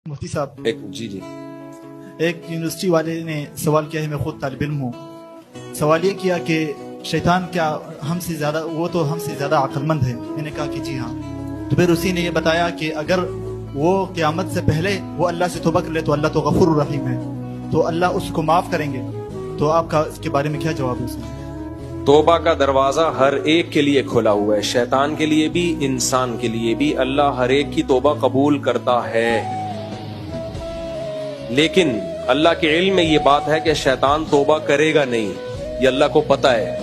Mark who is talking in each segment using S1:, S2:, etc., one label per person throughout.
S1: مفتی صاحب،
S2: جی
S1: ایک یونیورسٹی والے نے سوال کیا ہے، میں خود طالب علم ہوں. سوال یہ کیا کہ شیطان کیا ہم سے زیادہ، وہ تو ہم سے زیادہ عقل مند ہے. میں نے کہا کہ جی ہاں. تو پھر اسی نے یہ بتایا کہ اگر وہ قیامت سے پہلے وہ اللہ سے توبہ کر لے تو اللہ تو غفور الرحیم ہے، تو اللہ اس کو معاف کریں گے. تو آپ کا اس کے بارے میں کیا جواب ہے اس میں؟
S2: توبہ کا دروازہ ہر ایک کے لیے کھلا ہوا ہے، شیطان کے لیے بھی، انسان کے لیے بھی. اللہ ہر ایک کی توبہ قبول کرتا ہے، لیکن اللہ کے علم میں یہ بات ہے کہ شیطان توبہ کرے گا نہیں، یہ اللہ کو پتا ہے.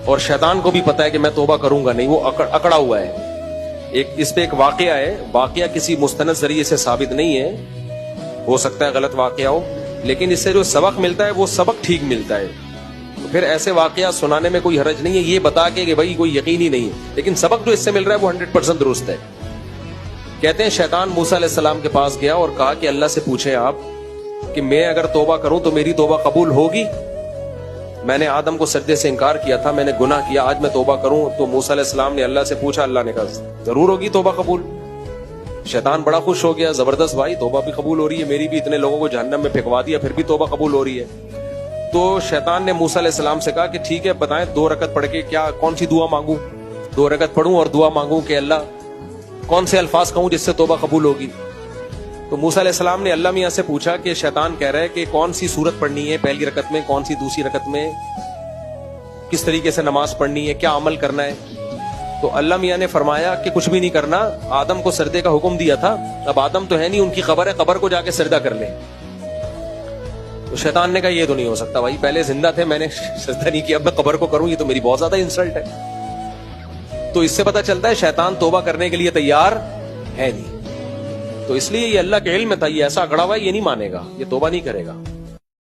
S2: اور شیطان کو بھی پتا ہے کہ میں توبہ کروں گا نہیں، وہ اکڑا ہوا ہے. اس پہ ایک واقعہ ہے، واقعہ کسی مستند ذریعے سے ثابت نہیں ہے، ہو سکتا ہے غلط واقعہ ہو، لیکن اس سے جو سبق ملتا ہے وہ سبق ٹھیک ملتا ہے. تو پھر ایسے واقعہ سنانے میں کوئی حرج نہیں ہے، یہ بتا کے کہ بھائی کوئی یقین ہی نہیں ہے، لیکن سبق جو اس سے مل رہا ہے وہ 100% درست ہے. کہتے ہیں شیطان موسیٰ علیہ السلام کے پاس گیا اور کہا کہ اللہ سے پوچھیں آپ کہ میں اگر توبہ کروں تو میری توبہ قبول ہوگی؟ میں نے آدم کو سجدے سے انکار کیا تھا، میں نے گناہ کیا، آج میں توبہ کروں. تو موسیٰ علیہ السلام نے اللہ سے پوچھا، اللہ نے کہا ضرور ہوگی توبہ قبول. شیطان بڑا خوش ہو گیا، زبردست بھائی توبہ بھی قبول ہو رہی ہے میری بھی، اتنے لوگوں کو جہنم میں پھینکوا دیا پھر بھی توبہ قبول ہو رہی ہے. تو شیطان نے موسیٰ علیہ السلام سے کہا کہ ٹھیک ہے بتائیں 2 رکعت پڑھ کے کیا کون سی دعا مانگوں؟ 2 رکعت پڑھوں اور دعا مانگوں کہ اللہ کون سے الفاظ کہوں جس سے توبہ قبول ہوگی؟ تو موسیٰ علیہ السلام نے اللہ میاں سے پوچھا کہ شیطان کہہ رہا ہے کہ کون سی سورت پڑھنی ہے پہلی رکعت میں، کون سی دوسری رکعت میں، کس طریقے سے نماز پڑھنی ہے، کیا عمل کرنا ہے؟ تو اللہ میاں نے فرمایا کہ کچھ بھی نہیں کرنا، آدم کو سجدے کا حکم دیا تھا، اب آدم تو ہے نہیں، ان کی قبر ہے، قبر کو جا کے سجدہ کر لیں. تو شیطان نے کہا یہ تو نہیں ہو سکتا بھائی، پہلے زندہ تھے میں نے سجدہ نہیں کیا، اب میں قبر کو کروں، یہ تو میری بہت زیادہ انسلٹ ہے. تو اس سے پتہ چلتا ہے شیطان توبہ کرنے کے لیے تیار ہے نہیں. تو اس لیے یہ اللہ کے علم میں تھا، یہ ایسا اکڑا ہوا ہے، یہ نہیں مانے گا، یہ توبہ نہیں کرے گا.